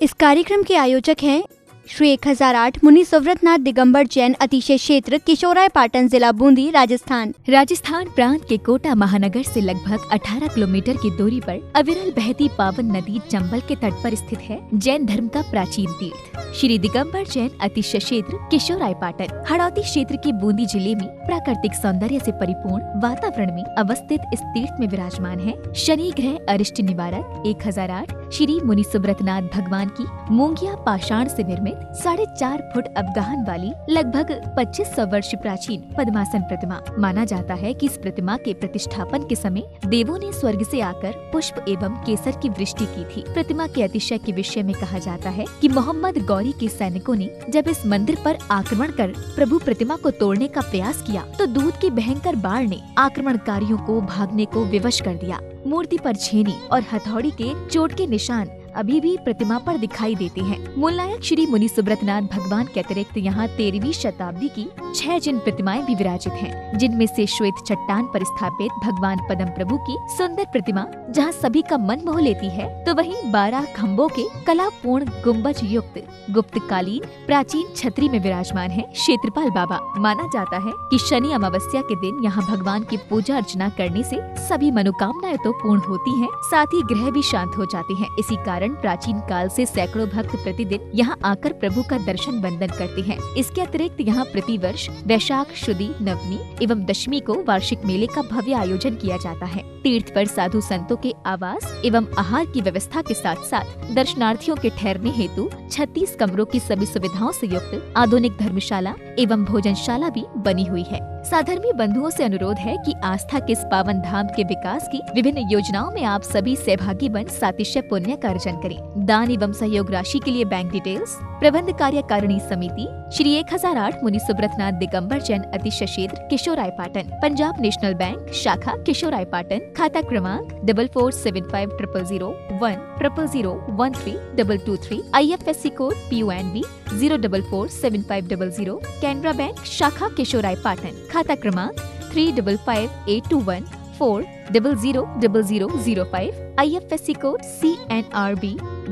इस कार्यक्रम के आयोजक हैं श्री 1008 मुनि सुव्रतनाथ दिगंबर जैन अतिशय क्षेत्र किशोराय पाटन जिला बूंदी राजस्थान। राजस्थान प्रांत के कोटा महानगर से लगभग 18 किलोमीटर की दूरी पर अविरल बहती पावन नदी चंबल के तट पर स्थित है जैन धर्म का प्राचीन तीर्थ श्री दिगंबर जैन अतिशय क्षेत्र किशोराय पाटन। हड़ौती क्षेत्र के बूंदी जिले में प्राकृतिक सौंदर्य से परिपूर्ण वातावरण में अवस्थित इस तीर्थ में विराजमान है शनि ग्रह अरिष्ट निवारक 1008 श्री मुनि सुव्रतनाथ भगवान की मूंगिया पाषाण से निर्मित 4.5 फुट अवगाहन वाली लगभग 2500 वर्ष प्राचीन पद्मासन प्रतिमा। माना जाता है कि इस प्रतिमा के प्रतिष्ठापन के समय देवों ने स्वर्ग से आकर पुष्प एवं केसर की वृष्टि की थी। प्रतिमा के अतिशय के विषय में कहा जाता है कि मोहम्मद गौरी के सैनिकों ने जब इस मंदिर पर आक्रमण कर प्रभु प्रतिमा को तोड़ने का प्रयास किया तो दूध की भयंकर बाढ़ ने आक्रमणकारियों को भागने को विवश कर दिया। मूर्ति पर छेनी और हथौड़ी के चोट के निशान अभी भी प्रतिमा पर दिखाई देते हैं। मूल नायक श्री मुनि सुव्रतनाथ भगवान के अतिरिक्त यहाँ 13वीं शताब्दी की 6 जिन प्रतिमाएं भी विराजित हैं, जिनमें से श्वेत चट्टान पर स्थापित भगवान पद्म प्रभु की सुंदर प्रतिमा जहाँ सभी का मन मोह लेती है, तो वहीं 12 खम्भों के कलापूर्ण गुम्बज युक्त गुप्तकालीन प्राचीन छतरी में विराजमान है क्षेत्रपाल बाबा। माना जाता है कि शनि अमावस्या के दिन यहाँ भगवान की पूजा अर्चना करने से सभी मनोकामनाएं तो पूर्ण होती हैं, साथ ही ग्रह भी शांत हो जाते हैं। इसी कारण प्राचीन काल से सैकड़ों भक्त प्रतिदिन यहाँ आकर प्रभु का दर्शन वंदन करते हैं। इसके अतिरिक्त यहाँ प्रतिवर्ष वैशाख शुदी नवमी एवं दशमी को वार्षिक मेले का भव्य आयोजन किया जाता है। तीर्थ पर साधु संतों के आवास एवं आहार की व्यवस्था के साथ साथ दर्शनार्थियों के ठहरने हेतु 36 कमरों की सभी सुविधाओं से युक्त आधुनिक धर्मशाला एवं भोजनशाला भी बनी हुई है। साधर्मी बंधुओं से अनुरोध है कि आस्था के इस पावन धाम के विकास की विभिन्न योजनाओं में आप सभी सहभागी बन सातिशय पुण्य का अर्जन करें। दान एवं सहयोग राशि के लिए बैंक डिटेल्स प्रबंध कार्यकारिणी समिति श्री 1008 मुनि सुव्रतनाथ दिगंबर जैन अतिशय क्षेत्र किशोराय पाटन, पंजाब नेशनल बैंक शाखा किशोराय पाटन, खाता क्रमांक 4475000100132223, IFSC code PUNB 0447500, Canara bank शाखा किशोराय पाटन, खाता क्रमांक 358214000005, IFSC कोड CNRB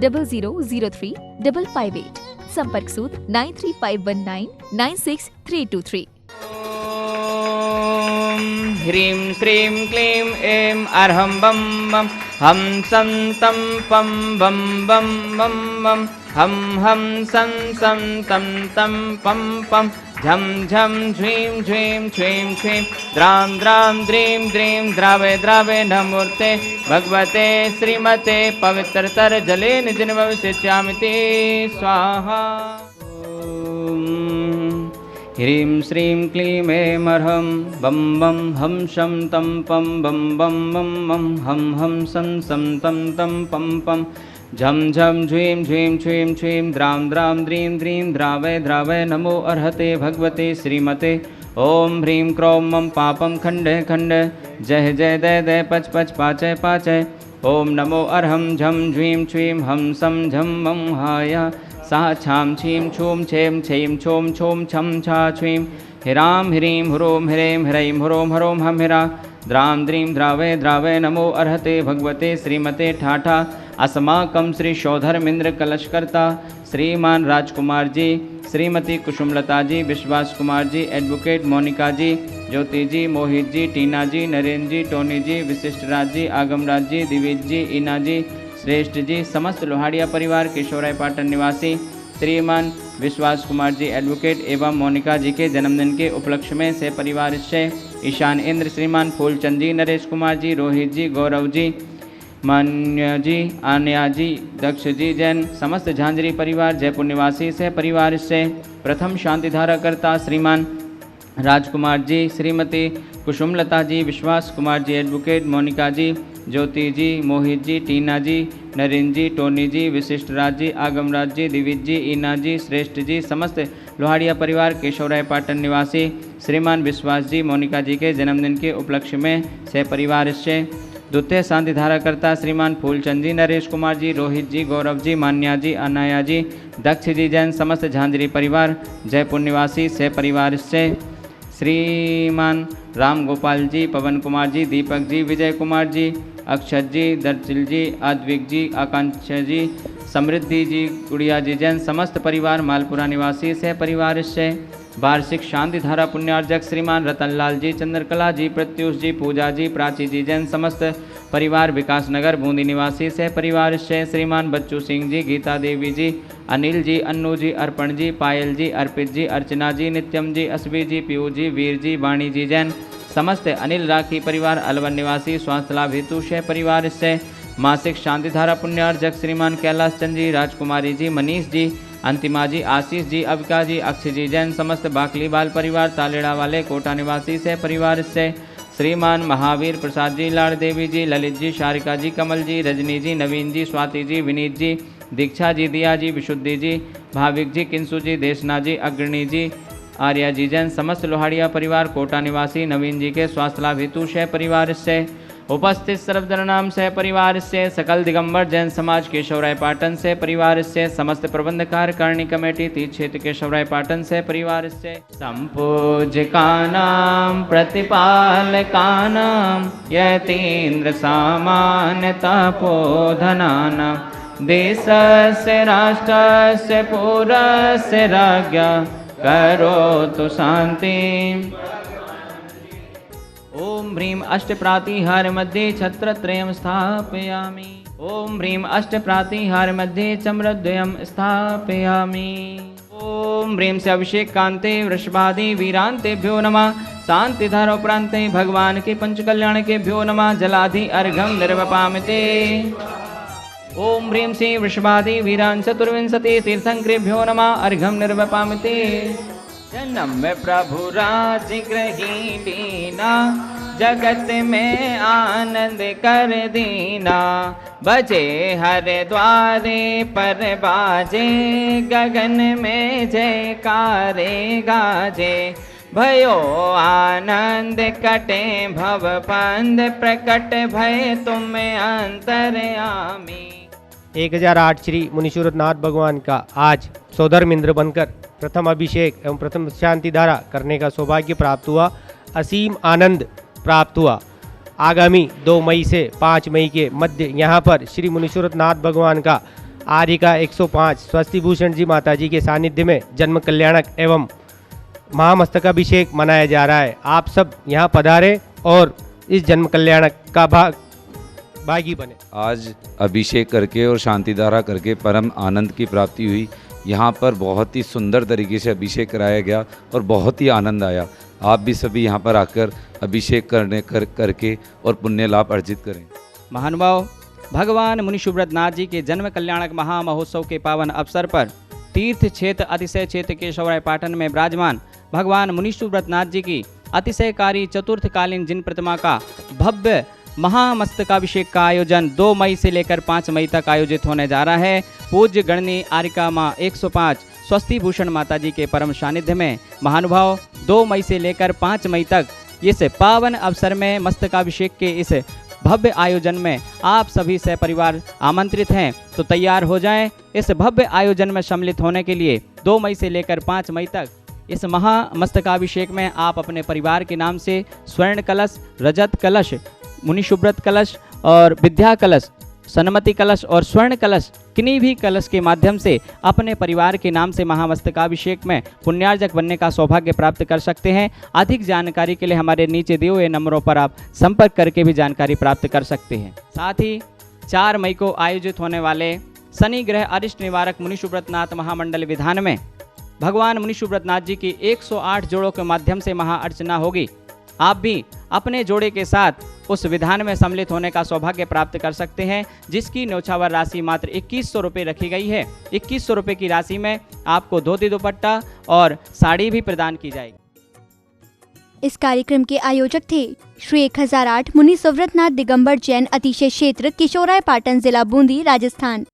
0003558, संपर्क सूत्र 9351996323। ह्रीं श्रीं क्लीं ऐं अर्हं बम बम हम सं तं पं बम बम बम बम हम सं सं तं तं पं पं झं झं झ्वीं झ्वीं छ्वीं छ्वीं द्रां द्रां द्रीं द्रीं द्रावे द्रावे नमूर्ते भगवते श्रीमते पवित्रतर जले निजनवसिष्यामिति स्वाहा। ह्रीं श्रीं क्लीं ऐं अर्हं बम बम हम शं तं पं बम बम बम बम हम सं सं तं तं पं पं झं झं झ्वीं झ्वीं छ्वीं छ्वीं द्रां द्रां द्रीं द्रीं द्रावय द्रावय नमो अर्हते भगवते श्रीमते। ओम ह्रीं क्रों मम पापं खंडे खंडे जय जय दय दय पच पच पाचय पाचय। ओम नमो अर्हं झं झ्वीं छ्वीं हम सं झं मं हाया सा छां छीं छूं छें छें छों छों छं छा छ्वीं ह्रां ह्रीं ह्रों ह्रें ह्रैं ह्रों ह्रों हम ह्रा द्रां द्रीं द्रावय द्रावय नमो अर्हते भगवते श्रीमते ठाठा। अस्माकं श्री शौधर्मेंद्र कलशकर्ता श्रीमान राजकुमार जी, श्रीमती कुसुमलता जी, विश्वास कुमार जी, एडवोकेट मोनिका जी, ज्योति जी, मोहित जी, टीना जी, नरेंद्र जी, टोनी जी, विशिष्ट राज जी, आगम राज जी, दिविज जी, ईना जी, श्रेष्ठ जी, समस्त लोहाड़िया परिवार किशोराय पाटन निवासी श्रीमान विश्वास कुमार जी एडवोकेट एवं मोनिका जी के जन्मदिन के उपलक्ष्य में से परिवार से ईशान इंद्र, श्रीमान फूलचंद जी, नरेश कुमार जी, रोहित जी, गौरव जी, मान्य जी, आन्या जी, दक्ष जी जैन, समस्त झांझरी परिवार जयपुर निवासी से परिवार से प्रथम शांति धारा करता श्रीमान राजकुमार जी, श्रीमती कुसुमलता जी, विश्वास कुमार जी एडवोकेट, मोनिका जी, ज्योति जी, मोहित जी, टीना जी, नरेंद्र जी, टोनी जी, विशिष्ट राज जी, आगम राज जी, दिविज जी, ईना जी, श्रेष्ठ जी, समस्त लोहाड़िया परिवार केशवराय पाटन निवासी श्रीमान विश्वास जी, मोनिका जी के जन्मदिन के उपलक्ष्य में से परिवार से द्वितीय शांति धारा करता श्रीमान फूलचंद जी, नरेश कुमार जी, रोहित जी, गौरव जी, मान्या जी, अनाया जी, दक्ष जी जैन, समस्त झांझरी परिवार जयपुर निवासी से परिवार से श्रीमान राम गोपाल जी, पवन कुमार जी, दीपक जी, विजय कुमार जी, अक्षत जी, दर्चिल जी, अद्विक जी, आकांक्षा जी, समृद्धि जी गुड़िया जी जैन समस्त परिवार मालपुरा निवासी से परिवार से वार्षिक शांति धारा पुण्यार्जक श्रीमान रतनलाल जी, चंद्रकला जी, प्रत्युष जी, पूजा जी, प्राची जी जैन समस्त परिवार विकास नगर बूंदी निवासी से परिवार से श्रीमान बच्चू सिंह जी, गीता देवी जी, अनिल जी, अन्नू जी, अर्पण जी, पायल जी, अर्पित जी, अर्चना जी, नित्यम जी, असबी जी, पीयू जी, वीर जी, वाणी जी जैन समस्त अनिल राखी परिवार अलवर निवासी स्वास्थ्य लाभ हेतु से परिवार से मासिक शांति धारा पुण्यार्जक श्रीमान कैलाश चंद जी, राजकुमारी जी, मनीष जी, अंतिमा जी, आशीष जी, अविका जी, अक्षय जी जैन समस्त बाकली बाल परिवार तालेड़ा वाले कोटा निवासी से परिवार से श्रीमान महावीर प्रसाद जी, लाड़ देवी जी, ललित जी, शारिका जी, कमल जी, रजनी जी, नवीन जी, स्वाति जी, विनीत जी, दीक्षा जी, दिया जी, विशुद्धि जी, भाविक जी, किंसु जी, देशना जी, अग्रणी जी, आर्या जी जैन समस्त लोहाड़िया परिवार कोटा निवासी नवीन जी के स्वास्थ्य लाभ हेतु से परिवार से उपस्थित सर्वधर्मनाम से परिवार से सकल दिगंबर जैन समाज केशवराय पाटन से परिवार से समस्त प्रबंध कार्यकारिणी कमेटी तीर्थ क्षेत्र केशवराय पाटन से परिवार से संपूज्यकानां प्रतिपालकानां यतीन्द्र सामान्य तपोधनानां देशस्य राष्ट्रस्य पुरस्य राज्ञा करोतु शान्तिं। ओम ह्रीं अष्टप्रातिहार मध्ये छत्रत्रयं स्थापयामि। ओम ह्रीं अष्टप्रातिहार मध्ये चम्रद्वयं स्थापयामि। ओम ह्रीं से अभिषेक कांते वृषभादि वीरांतेभ्यो नमः। शांतिधारोपरांते भगवान के पंचकल्याण केभ्यो नमः। जलाधि अर्घं निर्वपामिते। ओम ह्रीं से वृषभादि वीरान् चतुर्विंशति तीर्थंकरेभ्यो नमः। अर्घं निर्वपामिते। जन्म में प्रभु राज ग्रही दीना, जगत में आनंद कर दीना। बजे हर द्वारे पर बाजे, गगन में जयकारे गाजे। भयो आनंद कटे भव पंद, प्रकट भय तुम अंतर्यामी। 1008 श्री मुनीश्वरनाथ भगवान का आज सौधर्म इंद्र बनकर प्रथम अभिषेक एवं प्रथम शांति धारा करने का सौभाग्य प्राप्त हुआ। असीम आनंद प्राप्त हुआ। आगामी 2 मई से 5 मई के मध्य यहाँ पर श्री मुनीश्वरनाथ भगवान का आर्य का 105 स्वस्तिभूषण जी माता जी के सानिध्य में जन्म कल्याणक एवं महामस्तकाभिषेक मनाया जा रहा है। आप सब यहाँ पधारें और इस जन्म कल्याणक का भागी बने। आज अभिषेक करके और शांति धारा करके परम आनंद की प्राप्ति हुई। यहाँ पर बहुत ही सुंदर तरीके से अभिषेक कराया गया और बहुत ही आनंद आया। आप भी सभी यहाँ पर आकर अभिषेक करके और पुण्य लाभ अर्जित करें। महानुभाव, भगवान मुनि सुब्रतनाथ जी के जन्म कल्याणक महामहोत्सव के पावन अवसर पर तीर्थ क्षेत्र अतिशय क्षेत्र केशवराय पाटन में विराजमान भगवान मुनि सुब्रतनाथ जी की अतिशयकारी चतुर्थकालीन जिन प्रतिमा का भव्य महामस्तकाभिषेक का आयोजन 2 मई से लेकर 5 मई तक आयोजित होने जा रहा है। पूज्य गणनी आरिका माँ 105 स्वस्ति भूषण माता जी के परम सानिध्य में महानुभाव 2 मई से लेकर 5 मई तक इस पावन अवसर में मस्तकाभिषेक के इस भव्य आयोजन में आप सभी से परिवार आमंत्रित हैं। तो तैयार हो जाएं इस भव्य आयोजन में सम्मिलित होने के लिए। 2 मई से लेकर 5 मई तक इस महामस्तकाभिषेक में आप अपने परिवार के नाम से स्वर्ण कलश, रजत कलश, मुनि सुब्रत कलश और विद्या कलश, सन्मति कलश और स्वर्ण कलश किन्हीं भी कलश के माध्यम से अपने परिवार के नाम से महामस्तकाभिषेक में पुण्यार्जक बनने का सौभाग्य प्राप्त कर सकते हैं। अधिक जानकारी के लिए हमारे नीचे दिए हुए नंबरों पर आप संपर्क करके भी जानकारी प्राप्त कर सकते हैं। साथ ही 4 मई को आयोजित होने वाले शनि ग्रह अरिष्ट निवारक मुनि सुब्रतनाथ महामंडल विधान में भगवान मुनि सुब्रतनाथ जी की 108 जोड़ों के माध्यम से महाअर्चना होगी। आप भी अपने जोड़े के साथ उस विधान में सम्मिलित होने का सौभाग्य प्राप्त कर सकते हैं, जिसकी न्योछावर राशि मात्र 2100 रुपये रखी गई है। 2100 रुपये की राशि में आपको धोती दुपट्टा और साड़ी भी प्रदान की जाएगी। इस कार्यक्रम के आयोजक थे श्री 1008 मुनि सुब्रतनाथ दिगंबर जैन अतिशय क्षेत्र किशोराय पाटन जिला बूंदी राजस्थान।